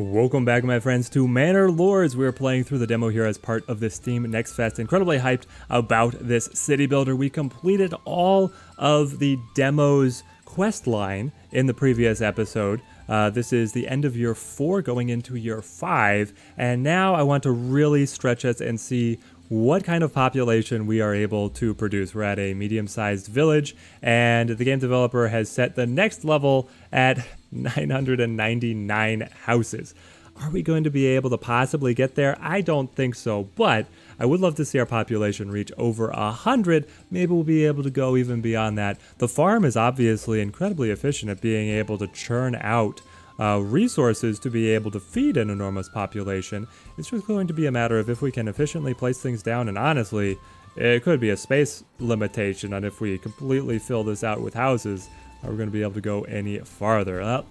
Welcome back, my friends, to Manor Lords. We're playing through the demo here as part of this Steam Next Fest. Incredibly hyped about this city builder. We completed all of the demo's quest line in the previous episode. This is the end of year 4 going into year 5. And now I want to really stretch us and see what kind of population we are able to produce. We're at a medium-sized village, and the game developer has set the next level at 999 houses. Are we going to be able to possibly get there? I don't think so, but I would love to see our population reach over 100. Maybe we'll be able to go even beyond that. The farm is obviously incredibly efficient at being able to churn out resources to be able to feed an enormous population. It's just going to be a matter of if we can efficiently place things down, and honestly, it could be a space limitation on if we completely fill this out with houses. Are we going to be able to go any farther? Well,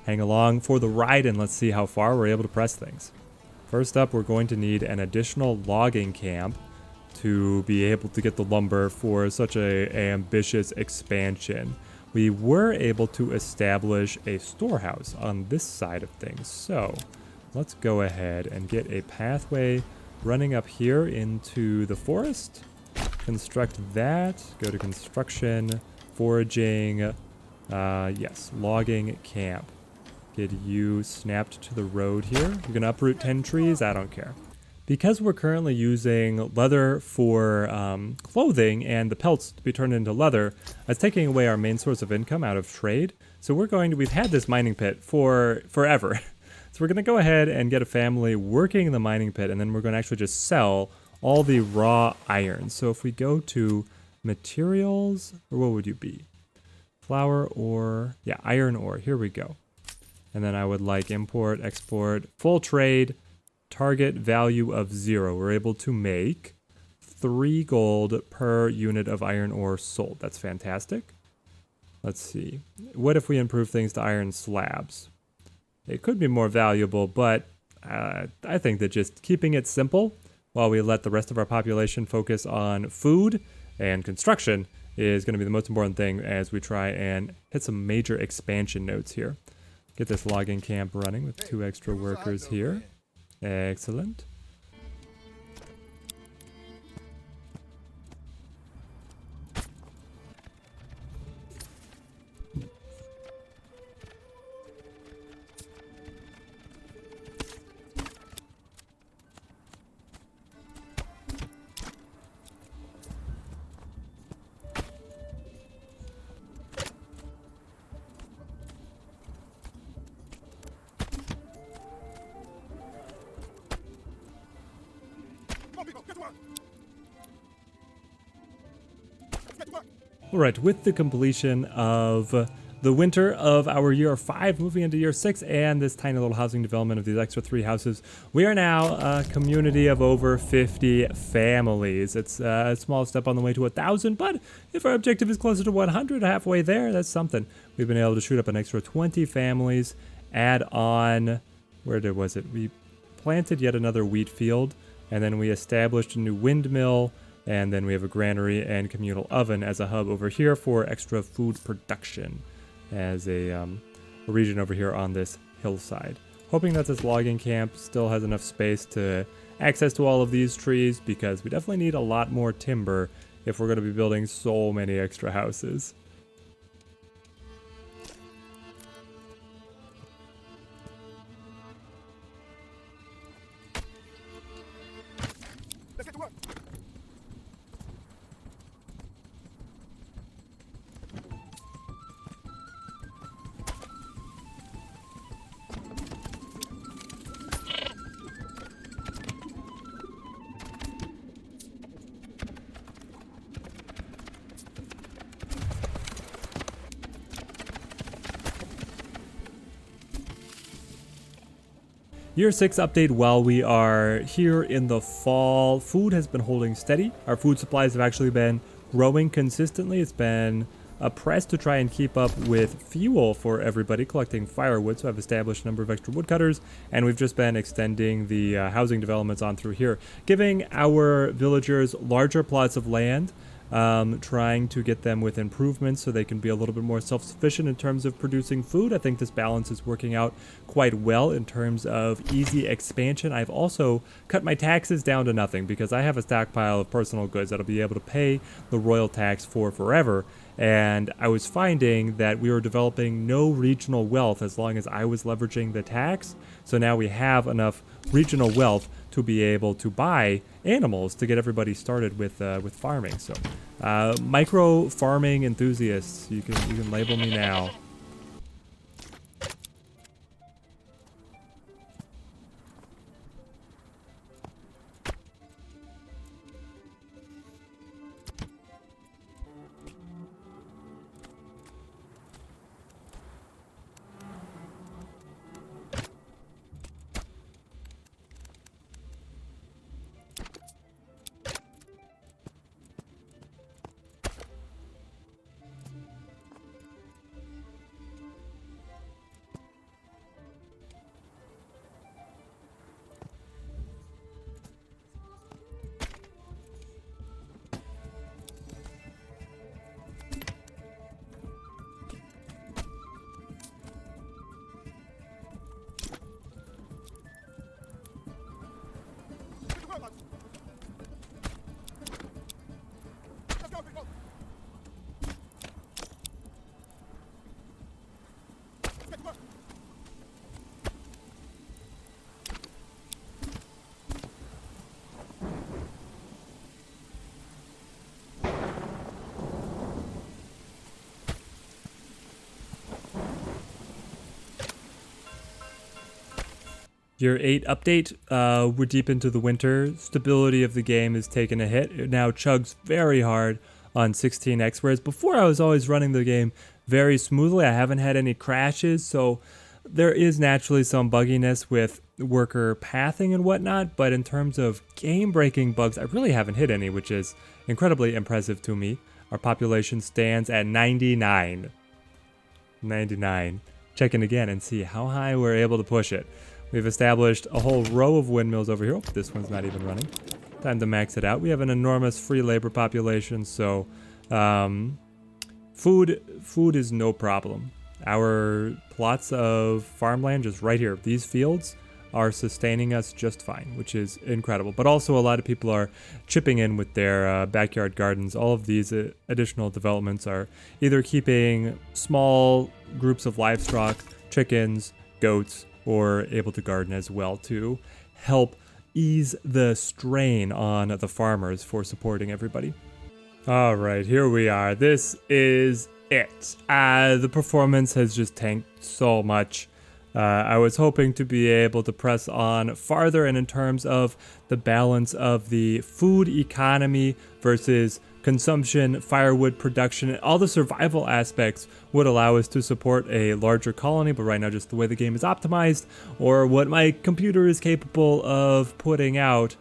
hang along for the ride and let's see how far we're able to press things. First up, we're going to need an additional logging camp to be able to get the lumber for such a ambitious expansion. We were able to establish a storehouse on this side of things, so let's go ahead and get a pathway running up here into the forest. Construct that, go to construction, foraging, yes, logging camp. Get you snapped to the road here. You're gonna uproot 10 trees, I don't care. Because we're currently using leather for clothing and the pelts to be turned into leather, that's taking away our main source of income out of trade. So we've had this mining pit for forever. So we're gonna go ahead and get a family working in the mining pit, and then we're gonna actually just sell all the raw iron. So if we go to materials, or what would you be? Flour ore, yeah, iron ore, here we go. And then I would like import, export, full trade, target value of 0. We're able to make 3 gold per unit of iron ore sold. That's fantastic. Let's see. What if we improve things to iron slabs? It could be more valuable, but I think that just keeping it simple while we let the rest of our population focus on food and construction is going to be the most important thing as we try and hit some major expansion notes here. Get this logging camp running with 2 extra workers here. Excellent. Alright, with the completion of the winter of our year 5, moving into year 6, and this tiny little housing development of these extra 3 houses, we are now a community of over 50 families. It's a small step on the way to 1,000, but if our objective is closer to 100, halfway there, that's something. We've been able to shoot up an extra 20 families, add on, was it? We planted yet another wheat field, and then we established a new windmill. And then we have a granary and communal oven as a hub over here for extra food production as a region over here on this hillside. Hoping that this logging camp still has enough space to access to all of these trees, because we definitely need a lot more timber if we're going to be building so many extra houses. Year 6 update. While we are here in the fall, food has been holding steady. Our food supplies have actually been growing consistently. It's been a press to try and keep up with fuel for everybody, collecting firewood. So I've established a number of extra woodcutters, and we've just been extending the housing developments on through here, giving our villagers larger plots of land trying to get them with improvements so they can be a little bit more self-sufficient in terms of producing food. I think this balance is working out quite well in terms of easy expansion. I've also cut my taxes down to nothing because I have a stockpile of personal goods that I'll be able to pay the royal tax for forever. And I was finding that we were developing no regional wealth as long as I was leveraging the tax. So now we have enough regional wealth to be able to buy animals to get everybody started with farming. So micro farming enthusiasts, you can label me now. Year 8 update, we're deep into the winter. Stability of the game is taking a hit. It now chugs very hard on 16x, whereas before I was always running the game very smoothly. I haven't had any crashes, so there is naturally some bugginess with worker pathing and whatnot, but in terms of game-breaking bugs, I really haven't hit any, which is incredibly impressive to me. Our population stands at 99. 99. Check in again and see how high we're able to push it. We've established a whole row of windmills over here. Oh, this one's not even running. Time to max it out. We have an enormous free labor population, so food is no problem. Our plots of farmland just right here. These fields are sustaining us just fine, which is incredible. But also a lot of people are chipping in with their backyard gardens. All of these additional developments are either keeping small groups of livestock, chickens, goats, or able to garden as well to help ease the strain on the farmers for supporting everybody. All right, here we are. This is it. The performance has just tanked so much. I was hoping to be able to press on farther, and in terms of the balance of the food economy versus consumption, firewood production, and all the survival aspects would allow us to support a larger colony, but right now just the way the game is optimized or what my computer is capable of putting out,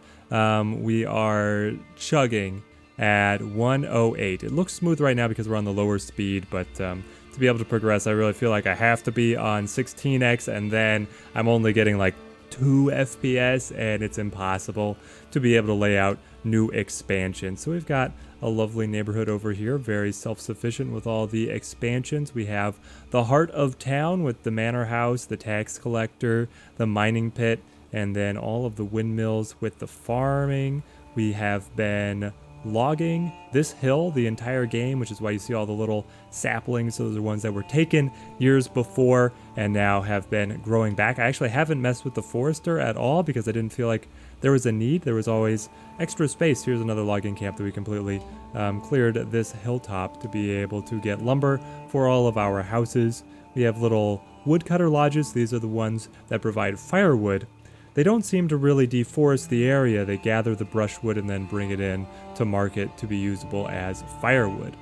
we are chugging at 108. It looks smooth right now because we're on the lower speed, but to be able to progress, I really feel like I have to be on 16x, and then I'm only getting like 2 FPS, and it's impossible to be able to lay out new expansions. So we've got a lovely neighborhood over here, very self-sufficient with all the expansions. We have the heart of town with the manor house, the tax collector, the mining pit, and then all of the windmills with the farming. We have been logging this hill the entire game, which is why you see all the little saplings. Those are ones that were taken years before and now have been growing back. I actually haven't messed with the forester at all because I didn't feel like there was a need. There was always extra space. Here's another logging camp that we completely cleared this hilltop to be able to get lumber for all of our houses. We have little woodcutter lodges. These are the ones that provide firewood. They don't seem to really deforest the area. They gather the brushwood and then bring it in to market to be usable as firewood.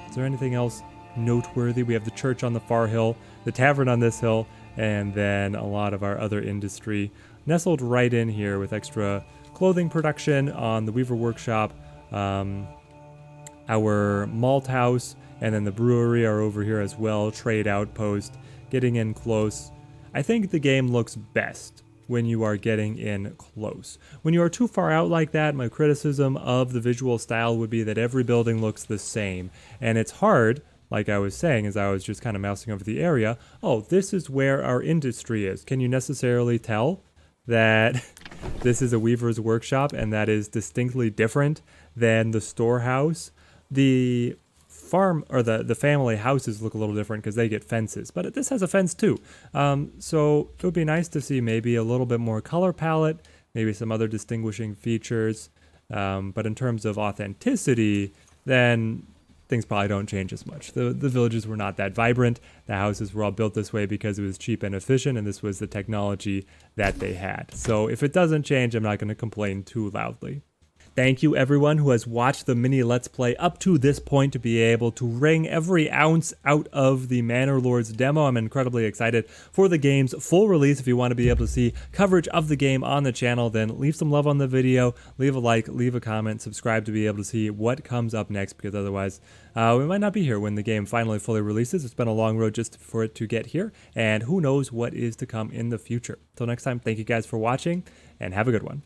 Is there anything else noteworthy? We have the church on the far hill, the tavern on this hill, and then a lot of our other industry nestled right in here with extra clothing production on the Weaver Workshop, our malt house, and then the brewery are over here as well, trade outpost, getting in close. I think the game looks best when you are getting in close. When you are too far out like that, my criticism of the visual style would be that every building looks the same. And it's hard, like I was saying as I was just kind of mousing over the area, oh, this is where our industry is. Can you necessarily tell that this is a weaver's workshop and that is distinctly different than the storehouse? The farm or the family houses look a little different because they get fences, but this has a fence too. So it would be nice to see maybe a little bit more color palette, maybe some other distinguishing features. But in terms of authenticity, then things probably don't change as much. The villages were not that vibrant. The houses were all built this way because it was cheap and efficient, and this was the technology that they had. So if it doesn't change, I'm not going to complain too loudly. Thank you everyone who has watched the mini Let's Play up to this point to be able to wring every ounce out of the Manor Lords demo. I'm incredibly excited for the game's full release. If you want to be able to see coverage of the game on the channel, then leave some love on the video, leave a like, leave a comment, subscribe to be able to see what comes up next, because otherwise we might not be here when the game finally fully releases. It's been a long road just for it to get here, and who knows what is to come in the future. Till next time, thank you guys for watching, and have a good one.